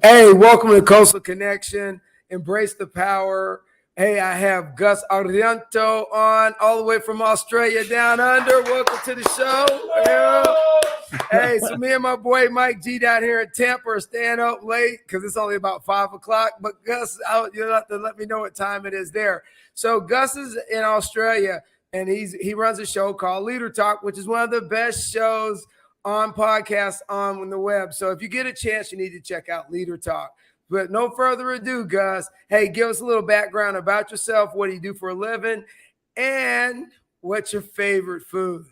Hey, welcome to Coastal Connection. Embrace the power. Hey, I have Gus Arianto on all the way from Australia down under. Welcome to the show. Yeah. Hey, so me and my boy Mike G down here in Tampa are staying up late because it's only about 5 o'clock. But Gus, you'll have to let me know what time it is there. So Gus is in Australia and he runs a show called Leader Talk, which is one of the best shows on podcasts on the web. So if you get a chance, you need to check out Leader Talk. But no further ado, Gus. Hey, give us a little background about yourself. What do you do for a living? And what's your favorite food?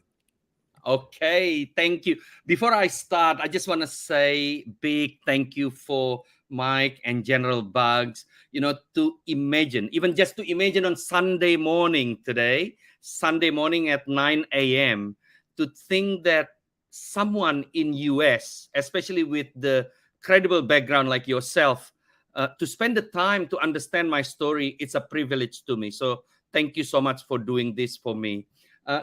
Okay, thank you. Before I start, I just want to say big thank you for Mike and General Bugs. To imagine, even just to imagine on Sunday morning today, Sunday morning at 9 a.m., to think that someone in US, especially with the credible background like yourself, to spend the time to understand my story, it's a privilege to me. So thank you so much for doing this for me.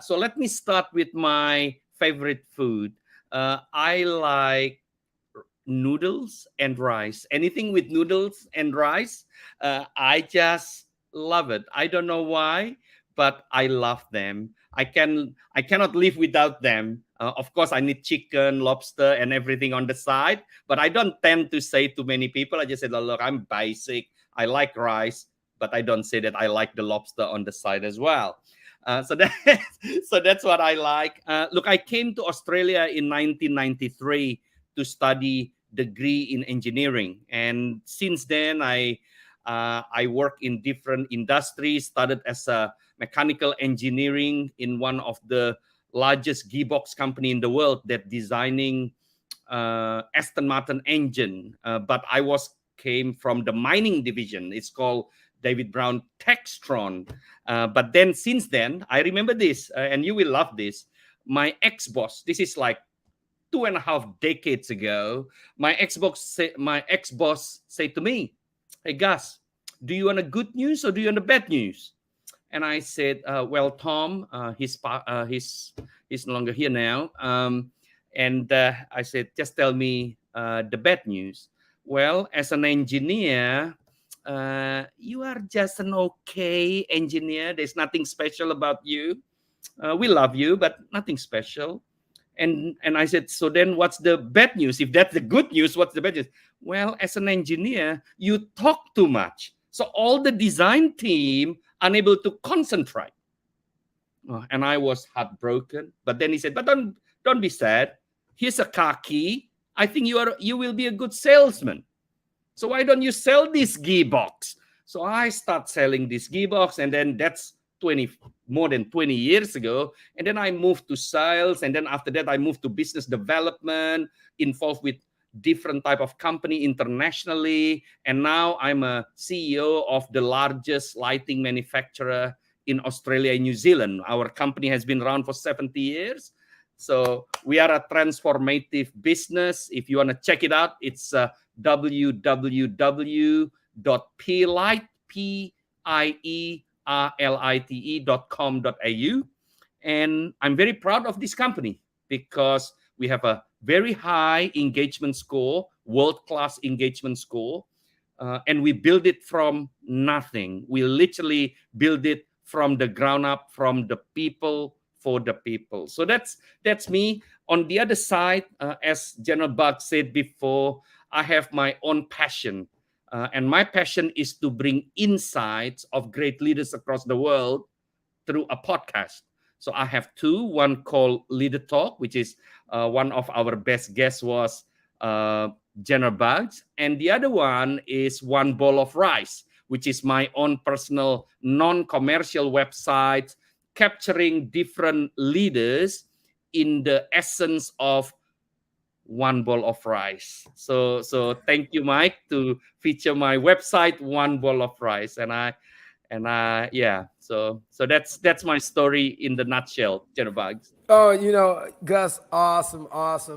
So let me start with my favorite food. I like noodles and rice. Anything with noodles and rice, I just love it. I don't know why, but I love them. I cannot live without them. Of course, I need chicken, lobster, and everything on the side. But I don't tend to say to many people. I just say, look, I'm basic. I like rice, but I don't say that I like the lobster on the side as well. So that's what I like. Look, I came to Australia in 1993 to study degree in engineering, and since then I work in different industries. Started as a mechanical engineering in one of the largest gearbox company in the world that designing Aston Martin engine. But I came from the mining division. It's called David Brown Textron. But then since then, I remember this, and you will love this. My ex-boss, this is like 2.5 decades ago, my ex-boss said to me, "Hey Gus, do you want a good news or do you want a bad news?" And I said, "Well, Tom, he's no longer here now." And I said, "Just tell me the bad news." Well, as an engineer, you are just an okay engineer. There's nothing special about you. We love you, but nothing special. And I said, so then what's the bad news? If that's the good news, what's the bad news? Well, as an engineer, you talk too much. So all the design team unable to concentrate. And I was heartbroken. But then he said, but don't be sad. Here's a car key. I think you will be a good salesman. So why don't you sell this gearbox? So I start selling this gearbox, and then that's more than 20 years ago. And then I moved to sales, and then after that I moved to business development, involved with different type of company internationally. And now I'm a CEO of the largest lighting manufacturer in Australia and New Zealand. Our company has been around for 70 years. So we are a transformative business. If you want to check it out, it's www.PIERLITE.com.au. And I'm very proud of this company because we have a very high engagement score, world-class engagement score, and we build it from nothing. We literally build it from the ground up, from the people, for the people. So that's me. On the other side, as General Bug said before, I have my own passion. And my passion is to bring insights of great leaders across the world through a podcast. So I have two, one called Leader Talk, which is one of our best guests was General Bugs. And the other one is One Bowl of Rice, which is my own personal non-commercial website capturing different leaders in the essence of one bowl of rice. So thank you, Mike, to feature my website, One Bowl of Rice. Yeah. So that's my story in the nutshell, Bugs. Oh, Gus, awesome.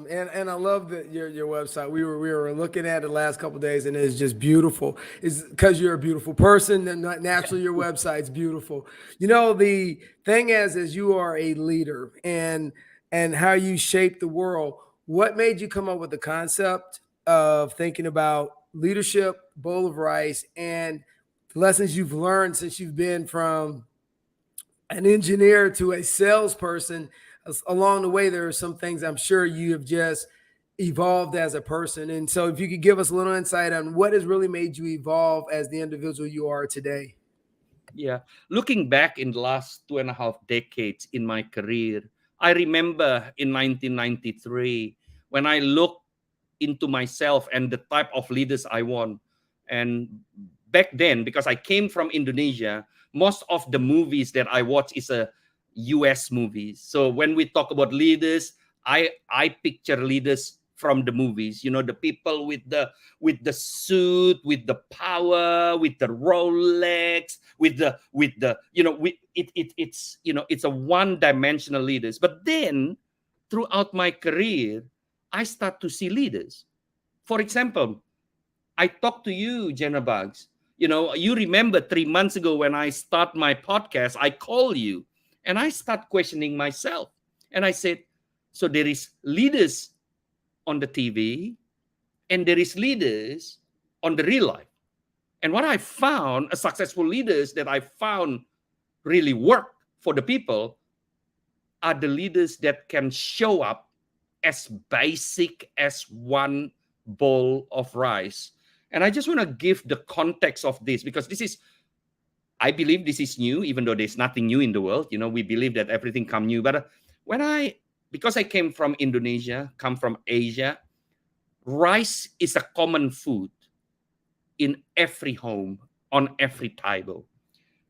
And I love your website. We were looking at it the last couple of days, and it's just beautiful. It's because you're a beautiful person, and naturally your website's beautiful. The thing is you are a leader, and how you shape the world. What made you come up with the concept of thinking about leadership, bowl of rice, and the lessons you've learned since you've been from an engineer to a salesperson. Along the way, there are some things I'm sure you have just evolved as a person. And so, if you could give us a little insight on what has really made you evolve as the individual you are today. Yeah. Looking back in the last 2.5 decades in my career, I remember in 1993 when I looked into myself and the type of leaders I want. And back then, because I came from Indonesia, most of the movies that I watch is a US movies. So when we talk about leaders, I picture leaders from the movies. You know, the people with the suit, with the power, with the Rolex, with the it's it's a one-dimensional leaders. But then throughout my career, I start to see leaders. For example, I talked to you, Jenna Bugs. You know, you remember 3 months ago when I start my podcast, I call you and I start questioning myself. And I said, so there is leaders on the TV and there is leaders on the real life. And what I found, a successful leaders that I found really work for the people are the leaders that can show up as basic as one bowl of rice. And I just want to give the context of this because I believe this is new, even though there's nothing new in the world. You know, we believe that everything come new. But because I came from Indonesia, come from Asia, rice is a common food in every home, on every table.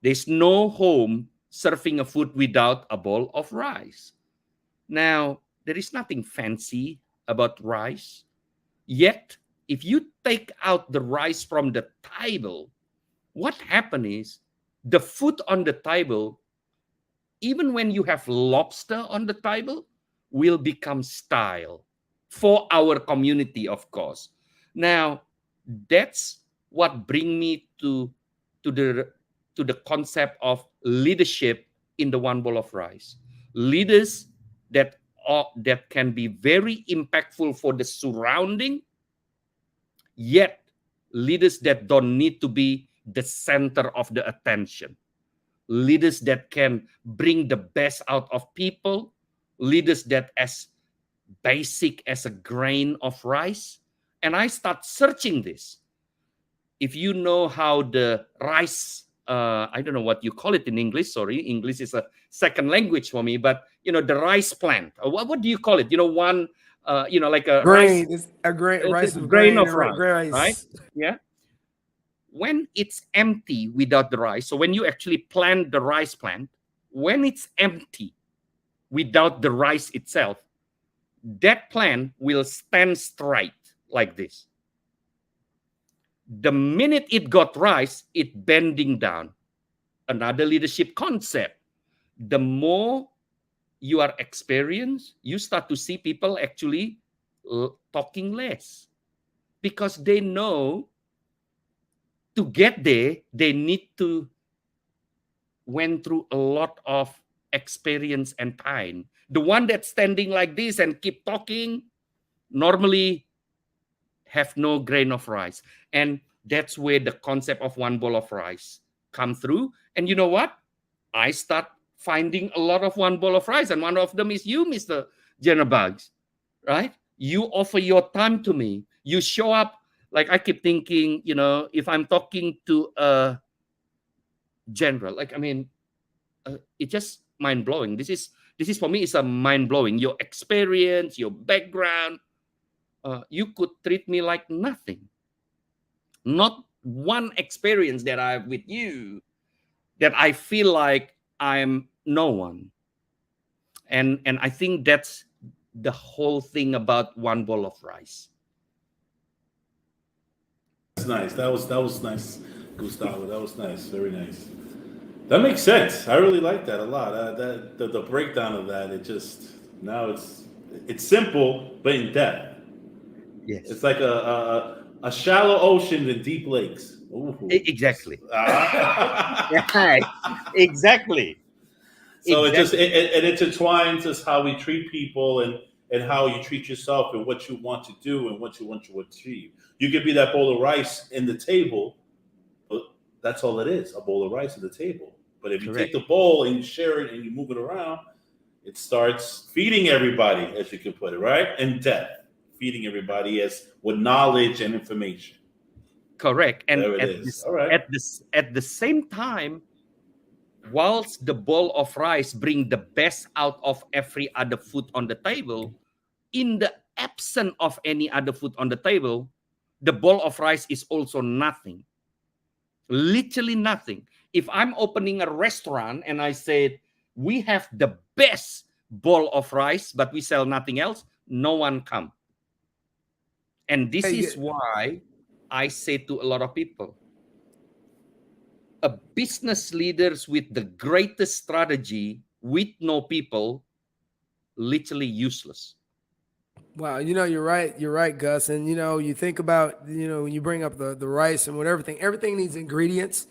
There's no home serving a food without a bowl of rice. Now, there is nothing fancy about rice. Yet, if you take out the rice from the table, what happens is the food on the table, even when you have lobster on the table, will become stale for our community, of course. Now, that's what brings me to the concept of leadership in the one bowl of rice. Leaders that can be very impactful for the surrounding, yet leaders that don't need to be the center of the attention. Leaders that can bring the best out of people. Leaders that as basic as a grain of rice. And I start searching this. If you know how the rice, I don't know what you call it in English. Sorry, English is a second language for me. But the rice plant. What do you call it? Like a Grain. rice. It's a grain, rice of Grain grain, of rice, right? Yeah. When it's empty without the rice, so when you actually plant the rice plant, when it's empty without the rice itself, that plant will stand straight like this. The minute it got rice, it bending down. Another leadership concept. The more you are experienced, you start to see people actually talking less because they know to get there, they need to went through a lot of experience and time. The one that's standing like this and keep talking normally have no grain of rice. And that's where the concept of one bowl of rice come through. And you know what? I start finding a lot of one bowl of rice. And one of them is you, Mr. Jenner Bugs, right? You offer your time to me. You show up. Like I keep thinking, if I'm talking to a general, it's just mind-blowing. This is for me, it's a mind-blowing. Your experience, your background, you could treat me like nothing. Not one experience that I have with you that I feel like I'm no one. And I think that's the whole thing about one bowl of rice. That's nice. That was nice, Gustavo. That was nice. Very nice. That makes sense. I really like that a lot. The breakdown of that. It's simple but in depth. Yes, It's like a shallow ocean and deep lakes. Ooh. Exactly. Exactly. So Exactly. it intertwines us how we treat people and and how you treat yourself and what you want to do and what you want to achieve. You could be that bowl of rice in the table, but that's all it is, a bowl of rice at the table. But if you Correct. take the bowl and you share it and you move it around, it starts feeding everybody, as you could put it, right? In depth, feeding everybody as with knowledge and information. Correct. And There it at is. this, All right. at the same time, whilst the bowl of rice bring the best out of every other food on the table, in the absence of any other food on the table, the bowl of rice is also nothing. Literally nothing. If I'm opening a restaurant and I said, we have the best bowl of rice, but we sell nothing else, no one come. And this is why I say to a lot of people, a business leaders with the greatest strategy with no people, literally useless. Wow, you're right, Gus. And you think about, when you bring up the rice and everything needs ingredients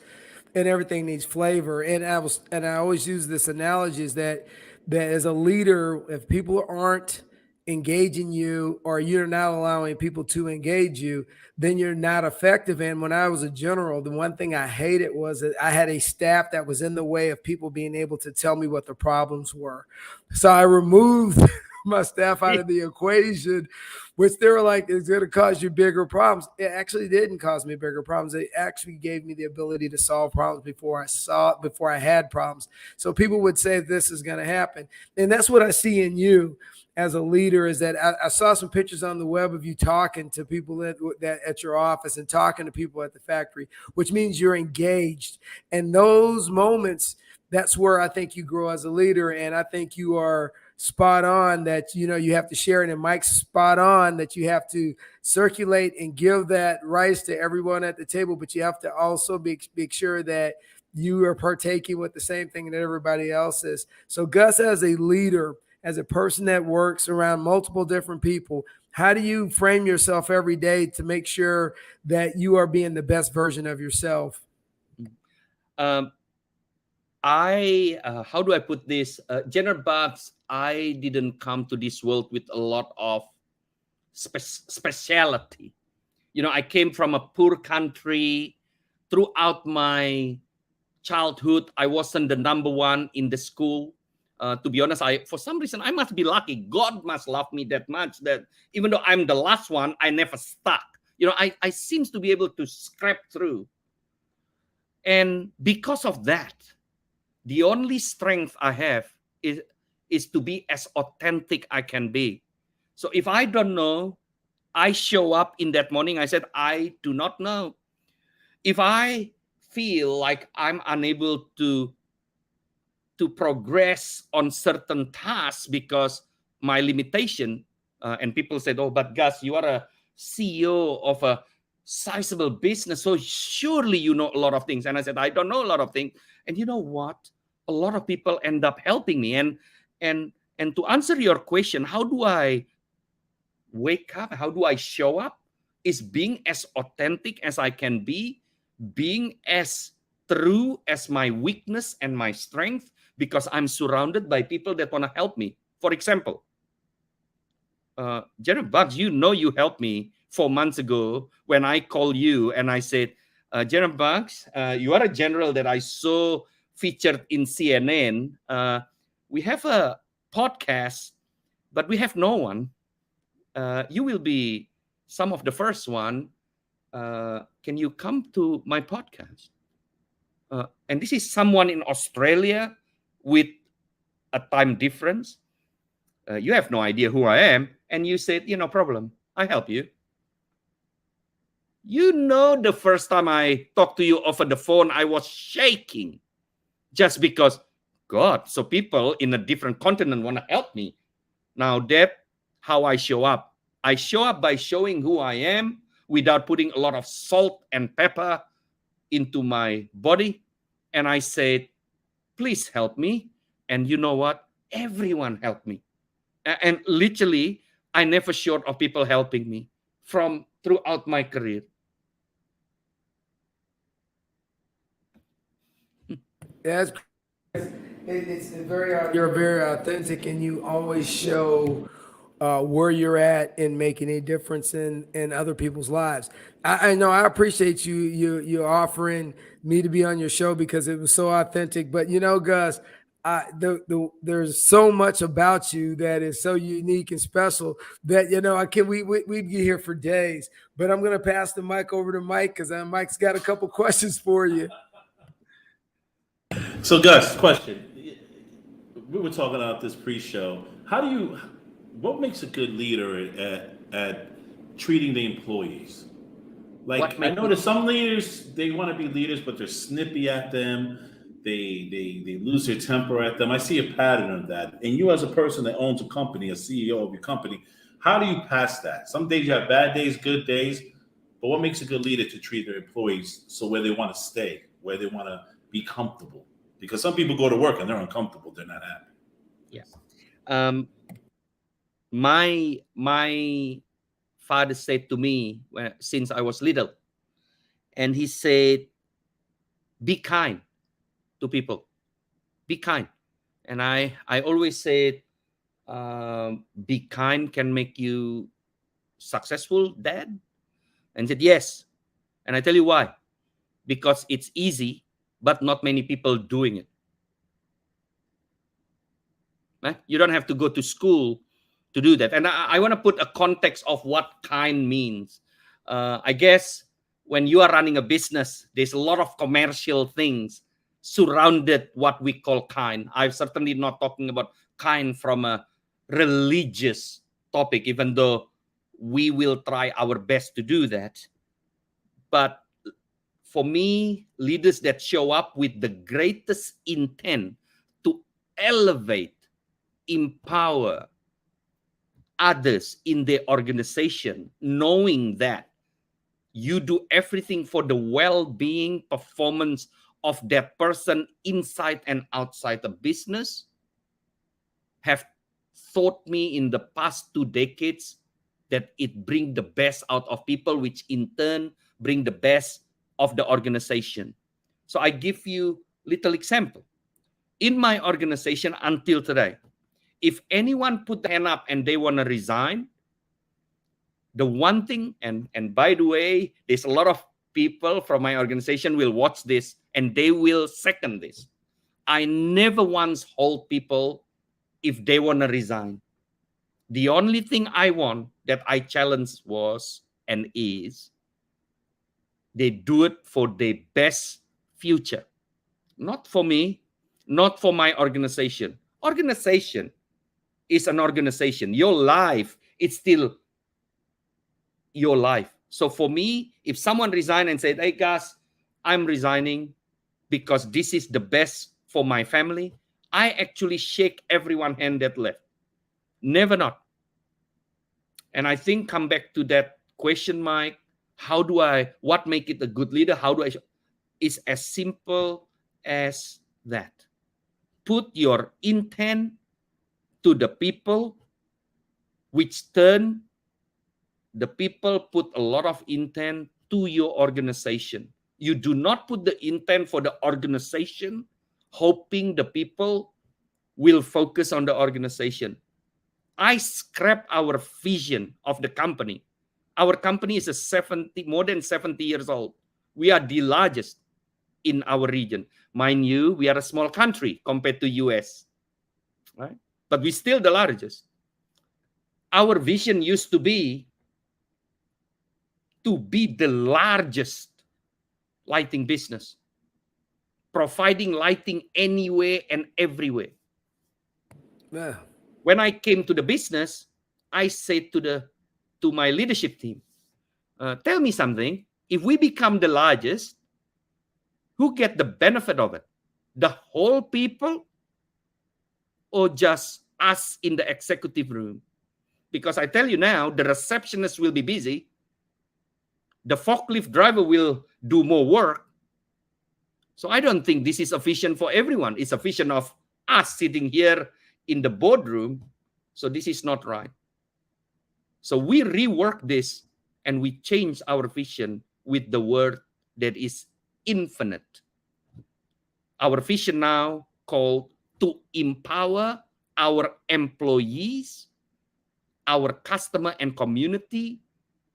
and everything needs flavor. And I always use this analogy is that as a leader, if people aren't engaging you or you're not allowing people to engage you, then you're not effective. And when I was a general, the one thing I hated was that I had a staff that was in the way of people being able to tell me what the problems were. So I removed my staff out of the equation, which they were like, it's going to cause you bigger problems. It actually didn't cause me bigger problems. It actually gave me the ability to solve problems before I had problems. So people would say this is going to happen. And that's what I see in you as a leader, is that I saw some pictures on the web of you talking to people at your office and talking to people at the factory, which means you're engaged. And those moments, that's where I think you grow as a leader. And I think you are spot on that, you have to share it. And Mike's spot on that you have to circulate and give that rice to everyone at the table, but you have to also make sure that you are partaking with the same thing that everybody else is. So Gus, as a leader, as a person that works around multiple different people, how do you frame yourself every day to make sure that you are being the best version of yourself? How do I put this? General Bugs, I didn't come to this world with a lot of speciality. I came from a poor country. Throughout my childhood, I wasn't the number one in the school. To be honest, for some reason, I must be lucky. God must love me that much that even though I'm the last one, I never stuck. I seems to be able to scrape through. And because of that, the only strength I have is to be as authentic I can be. So if I don't know, I show up in that morning. I said, I do not know. If I feel like I'm unable to progress on certain tasks because my limitation, and people said, oh, but Gus, you are a CEO of a sizable business, so surely you know a lot of things. And I said, I don't know a lot of things. And you know what? A lot of people end up helping me. And to answer your question, how do I wake up? How do I show up? Is being as authentic as I can be, being as true as my weakness and my strength, because I'm surrounded by people that want to help me. For example, General Bugs, you helped me 4 months ago when I called you and I said, General Bugs, you are a general that I saw featured in CNN. We have a podcast, but we have no one. You will be some of the first one. Can you come to my podcast? And this is someone in Australia with a time difference. You have no idea who I am. And you said, no problem. I help you. The first time I talked to you over the phone, I was shaking just because, God, so people in a different continent want to help me. Now that's how I show up. I show up by showing who I am without putting a lot of salt and pepper into my body. And I said, please help me. And you know what? Everyone helped me. And literally, I never short of people helping me throughout my career. Yeah, you're very authentic, and you always show where you're at and making a difference in other people's lives. I know I appreciate you offering me to be on your show because it was so authentic. But Gus, there's so much about you that is so unique and special that I can we'd be here for days. But I'm gonna pass the mic over to Mike because Mike's got a couple questions for you. So, Gus, question. We were talking about this pre-show. What makes a good leader at treating the employees? Like, I know that some leaders, they want to be leaders, but they're snippy at them. They lose their temper at them. I see a pattern of that. And you, as a person that owns a company, a CEO of your company, how do you pass that? Some days you have bad days, good days, but what makes a good leader to treat their employees so where they want to stay, where they want to be comfortable? Because some people go to work and they're uncomfortable, they're not happy. Yes. My father said to me since I was little, and he said, be kind to people, be kind. And I always said, be kind can make you successful, Dad? And said, yes. And I tell you why. Because it's easy, but not many people doing it. Right? You don't have to go to school to do that. And I want to put a context of what kind means. I guess when you are running a business, there's a lot of commercial things surrounded what we call kind. I'm certainly not talking about kind from a religious topic, even though we will try our best to do that. But for me, leaders that show up with the greatest intent to elevate, empower others in their organization, knowing that you do everything for the well-being, performance of that person inside and outside the business, have taught me in the past 2 decades that it brings the best out of people, which in turn bring the best of the organization. So I give you little example. In my organization until today, if anyone put the hand up and they want to resign, the one thing, and by the way, there's a lot of people from my organization will watch this and they will second this. I never once hold people if they want to resign. The only thing I want that I challenge was and is they do it for their best future. Not for me, not for my organization. Organization is an organization. Your life, it's still your life. So for me, if someone resign and said, hey guys, I'm resigning because this is the best for my family, I actually shake everyone hand that left. Never not. And I think come back to that question, Mike, what make it a good leader? It's as simple as that. Put your intent to the people, which turn the people put a lot of intent to your organization. You do not put the intent for the organization, hoping the people will focus on the organization. I scrap our vision of the company. Our company is more than 70 years old. We are the largest in our region. Mind you, we are a small country compared to US, right? But we're still the largest. Our vision used to be the largest lighting business, providing lighting anywhere and everywhere. Yeah. When I came to the business, I said to my leadership team, tell me something. If we become the largest, who get the benefit of it? The whole people or just us in the executive room? Because I tell you now, the receptionist will be busy. The forklift driver will do more work. So I don't think this is efficient for everyone. It's efficient of us sitting here in the boardroom. So this is not right. So we rework this and we change our vision with the word that is infinite. Our vision now called to empower our employees our customer and community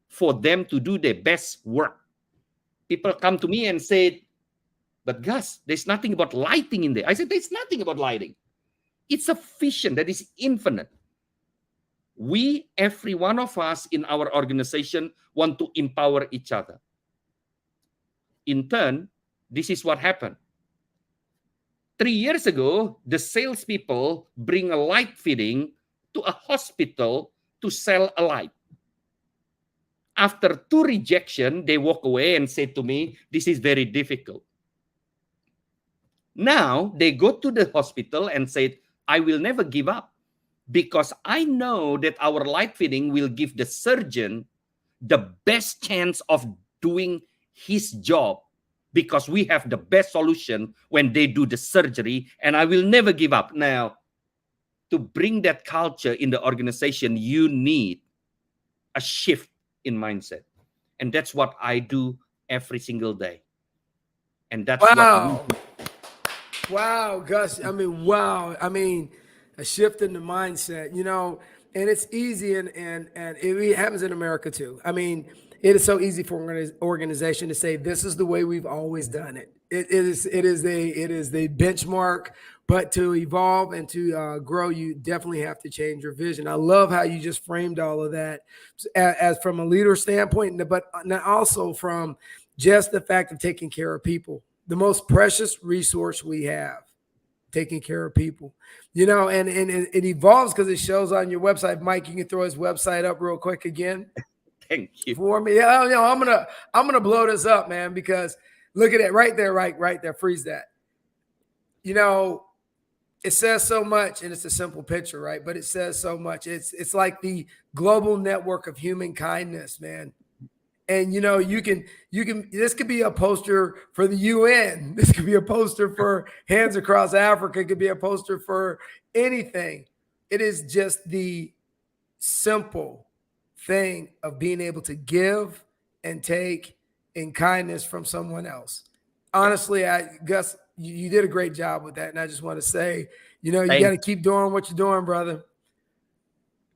for them to do their best work. People come to me and say, but Gus, there's nothing about lighting in there. I said, there's nothing about lighting. It's a vision that is infinite. We, every one of us in our organization, want to empower each other. In turn, this is what happened. 3 years ago, the salespeople bring a light fitting to a hospital to sell a light. After 2 rejections, they walk away and say to me, this is very difficult. Now, they go to the hospital and say, I will never give up because I know that our light fitting will give the surgeon the best chance of doing his job because we have the best solution when they do the surgery, and I will never give up. Now, to bring that culture in the organization, you need a shift in mindset. And that's what I do every single day. And that's wow. Wow, Gus. I mean, wow. I mean, a shift in the mindset, you know, and it's easy and it happens in America too. I mean, it is so easy for an organization to say, this is the way we've always done it. It is the benchmark, but to evolve and to grow, you definitely have to change your vision. I love how you just framed all of that as from a leader standpoint, but also from just the fact of taking care of people, the most precious resource we have, taking care of people, you know, and it evolves because it shows on your website. Mike, you can throw his website up real quick again. Thank you. For me. Yeah, you know, I'm gonna blow this up, man, because look at it right there, right there. Freeze that. You know, it says so much, and it's a simple picture, right? But it says so much. It's like the global network of human kindness, man. And you know, you can this could be a poster for the UN. This could be a poster for Hands Across Africa. It could be a poster for anything. It is just the simple thing of being able to give and take in kindness from someone else. Honestly, Gus, you did a great job with that. And I just want to say, you know, you got to keep doing what you're doing, brother.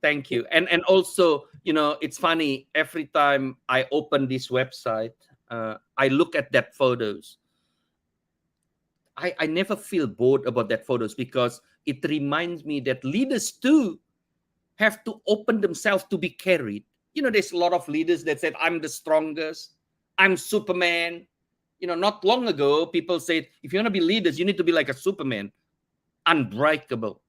Thank you. And also, you know, it's funny, every time I open this website, I look at that photos. I never feel bored about that photos because it reminds me that leaders too have to open themselves to be carried. You know, there's a lot of leaders that said, I'm the strongest, I'm Superman. You know, not long ago, people said, if you want to be leaders, you need to be like a Superman, unbreakable.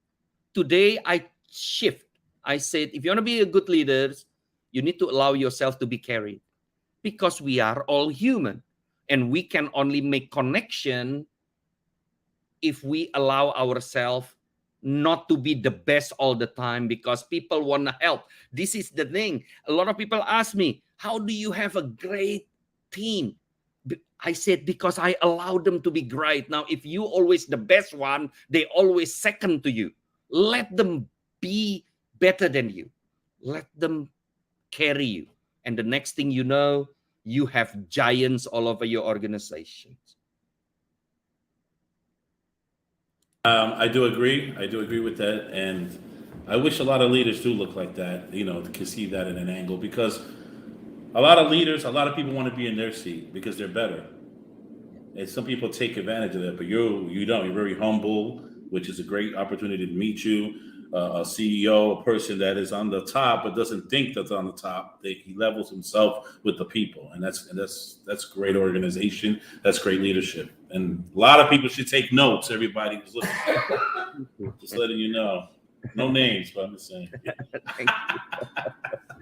Today, I shift. I said, if you want to be a good leader, you need to allow yourself to be carried because we are all human and we can only make connection if we allow ourselves not to be the best all the time because people want to help. This is the thing. A lot of people ask me, how do you have a great team? I said, because I allow them to be great. Now, if you always the best one, they always second to you. Let them be better than you. Let them carry you. And the next thing you know, you have giants all over your organizations. I do agree. I do agree with that. And I wish a lot of leaders do look like that, you know, to see that in an angle, because a lot of leaders, a lot of people want to be in their seat because they're better. And some people take advantage of that, but you don't. You're very humble, which is a great opportunity to meet you. A CEO, a person that is on the top but doesn't think that's on the top. He levels himself with the people, and that's great organization. That's great leadership, and a lot of people should take notes. Everybody who's listening, just letting you know. No names, but I'm just saying. Thank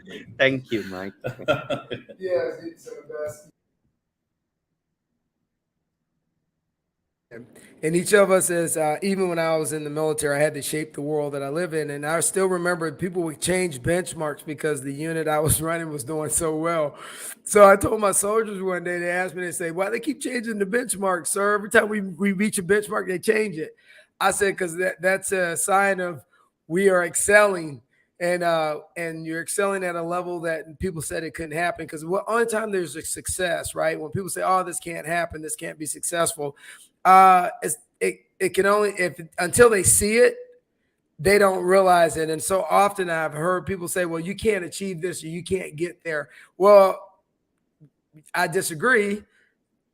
you. Thank you, Mike. Yes, it's the best. And each of us is, even when I was in the military, I had to shape the world that I live in. And I still remember people would change benchmarks because the unit I was running was doing so well. So I told my soldiers one day, they asked me, they say, why they keep changing the benchmark, sir? Every time we reach a benchmark, they change it. I said, because that's a sign of we are excelling. And you're excelling at a level that people said it couldn't happen. Because the only time there's a success, right? When people say, oh, this can't happen, this can't be successful. It can only until they see it, they don't realize it. And so often I've heard people say, well, you can't achieve this or you can't get there. Well, I disagree.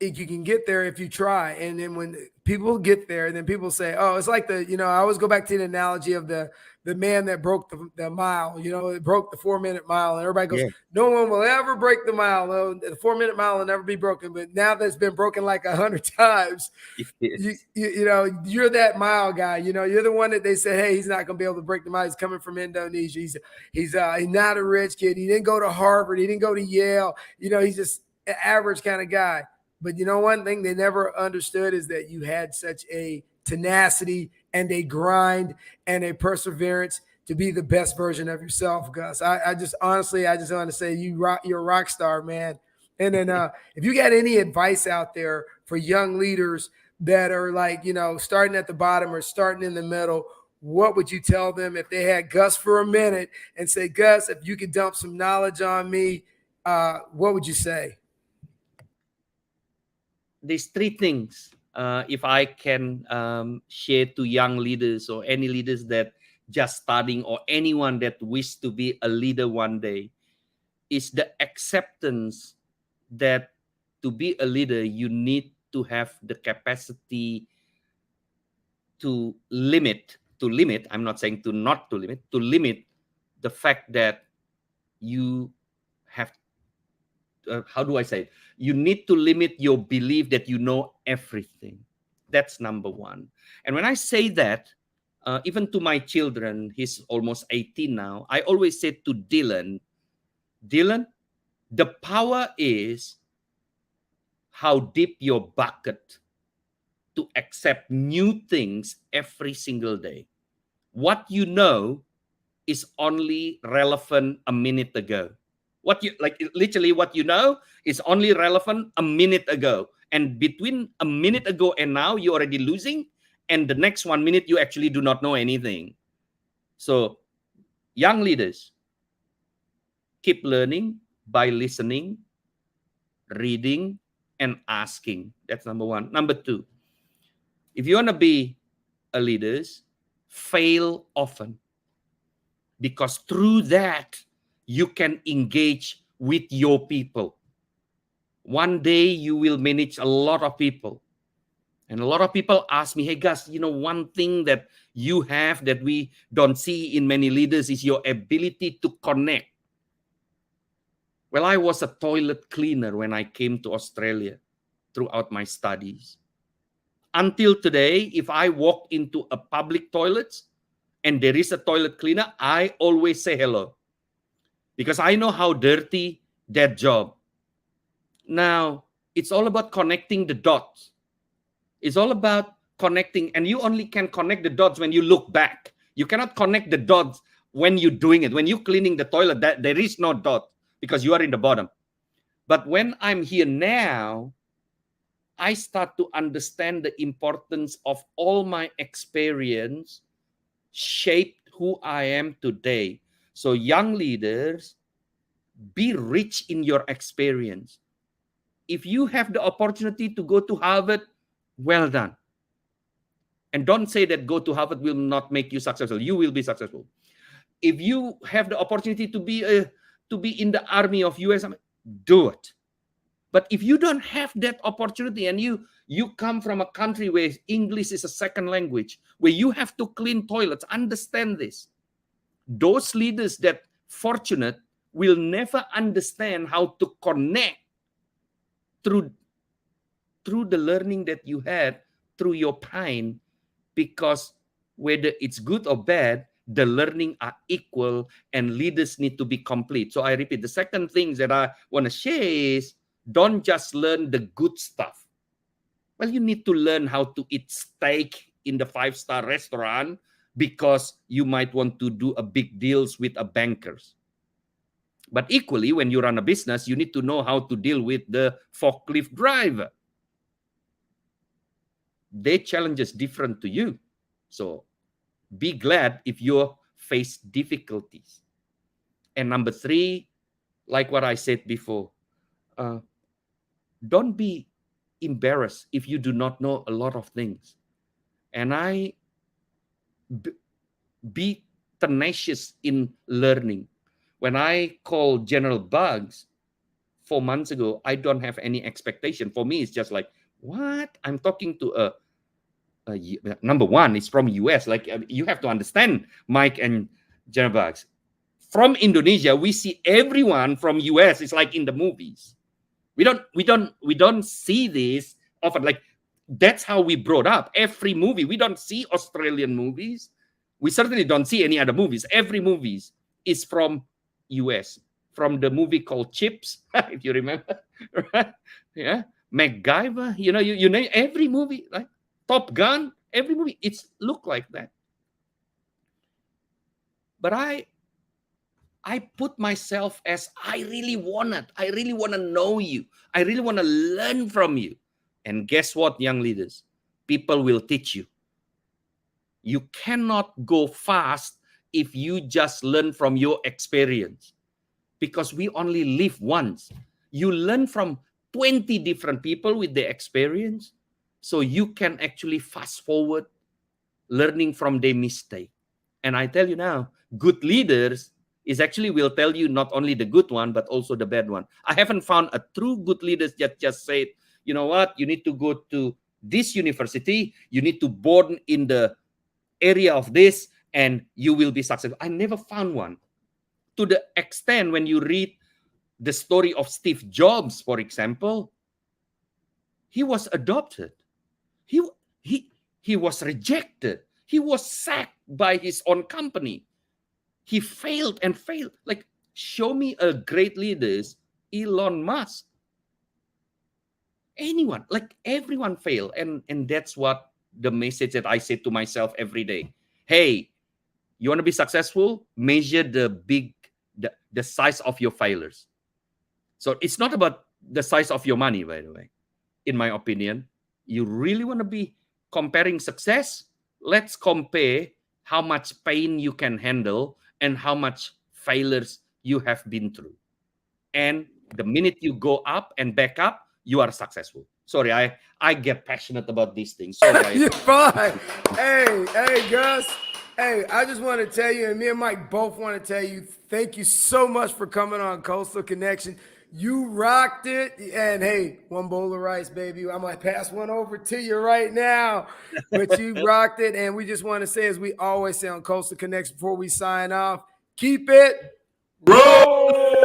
You can get there if you try. And then when people get there, then people say, oh, it's like I always go back to the analogy of the man that broke the mile, it broke the 4-minute mile. And everybody goes, Yeah. no one will ever break the mile. No, the 4-minute mile will never be broken. But now that's been broken like 100 times, Yes. you're that mile guy. You're the one that they say, hey, he's not going to be able to break the mile. He's coming from Indonesia. He's not a rich kid. He didn't go to Harvard. He didn't go to Yale. He's just an average kind of guy. But one thing they never understood is that you had such a tenacity and a grind and a perseverance to be the best version of yourself, Gus. I just want to say you're a rock star, man. And then if you got any advice out there for young leaders that are like, starting at the bottom or starting in the middle, what would you tell them if they had Gus for a minute and say, Gus, if you could dump some knowledge on me, what would you say? These three things, if I can share to young leaders or any leaders that just starting or anyone that wish to be a leader one day, is the acceptance that to be a leader, you need to have the capacity to limit, I'm not saying to not to limit the fact that you have, how do I say it? You need to limit your belief that you know everything. That's number one. And when I say that, even to my children, he's almost 18 now, I always say to Dylan, the power is how deep your bucket to accept new things every single day. What you know is only relevant a minute ago. Literally what you know is only relevant a minute ago. And between a minute ago and now, you're already losing. And the next 1 minute, you actually do not know anything. So, young leaders, keep learning by listening, reading, and asking. That's number one. Number two, if you want to be a leader, fail often. Because through that, you can engage with your people. One day, you will manage a lot of people. And a lot of people ask me, hey, Gus, one thing that you have that we don't see in many leaders is your ability to connect. Well, I was a toilet cleaner when I came to Australia throughout my studies. Until today, if I walk into a public toilet and there is a toilet cleaner, I always say hello. Because I know how dirty that job. Now, it's all about connecting the dots. It's all about connecting, and you only can connect the dots when you look back. You cannot connect the dots when you're doing it. When you're cleaning the toilet, there is no dot because you are in the bottom. But when I'm here now, I start to understand the importance of all my experience shaped who I am today. So young leaders, be rich in your experience. If you have the opportunity to go to Harvard, well done. And don't say that go to Harvard will not make you successful. You will be successful. If you have the opportunity to be in the army of US, do it. But if you don't have that opportunity and you come from a country where English is a second language, where you have to clean toilets, understand this. Those leaders that fortunate will never understand how to connect through the learning that you had through your pain, because whether it's good or bad, the learning are equal and leaders need to be complete. So I repeat, the second thing that I want to share is don't just learn the good stuff. Well, you need to learn how to eat steak in the 5-star restaurant because you might want to do a big deals with a bankers. But equally, when you run a business, you need to know how to deal with the forklift driver. Their challenge is different to you. So be glad if you face difficulties. And number three, like what I said before, don't be embarrassed if you do not know a lot of things. And be tenacious in learning. When I called General Bugs 4 months ago, I don't have any expectation. For me, it's just like, what? I'm talking to number one, it's from US. Like, you have to understand, Mike and General Bugs. From Indonesia, we see everyone from US. It's like in the movies. We don't see this often. Like, that's how we brought up. Every movie, we don't see Australian movies. We certainly don't see any other movies. Every movie is from US. From the movie called Chips, if you remember, right? Yeah, MacGyver. You know every movie, right? Top Gun. Every movie, it's look like that. But I put myself as I really want to know you. I really want to learn from you. And guess what, young leaders? People will teach you. You cannot go fast if you just learn from your experience, because we only live once. You learn from 20 different people with their experience, so you can actually fast forward learning from their mistake. And I tell you now, good leaders is actually will tell you not only the good one, but also the bad one. I haven't found a true good leader that just said, you know what, you need to go to this university, you need to born in the area of this, and you will be successful. I never found one. To the extent when you read the story of Steve Jobs, for example, he was adopted. He was rejected. He was sacked by his own company. He failed and failed. Like, show me a great leader, Elon Musk. Anyone, like everyone failed. And that's what the message that I say to myself every day. Hey, you want to be successful? Measure the size of your failures. So it's not about the size of your money, by the way. In my opinion, you really want to be comparing success? Let's compare how much pain you can handle and how much failures you have been through. And the minute you go up and back up, you are successful. Sorry, I get passionate about these things. Sorry. You're fine. Hey, Gus. Hey, I just want to tell you, and me and Mike both want to tell you, thank you so much for coming on Coastal Connection. You rocked it. And hey, one bowl of rice, baby. I might pass one over to you right now. But you rocked it. And we just want to say, as we always say on Coastal Connection before we sign off, keep it rolling.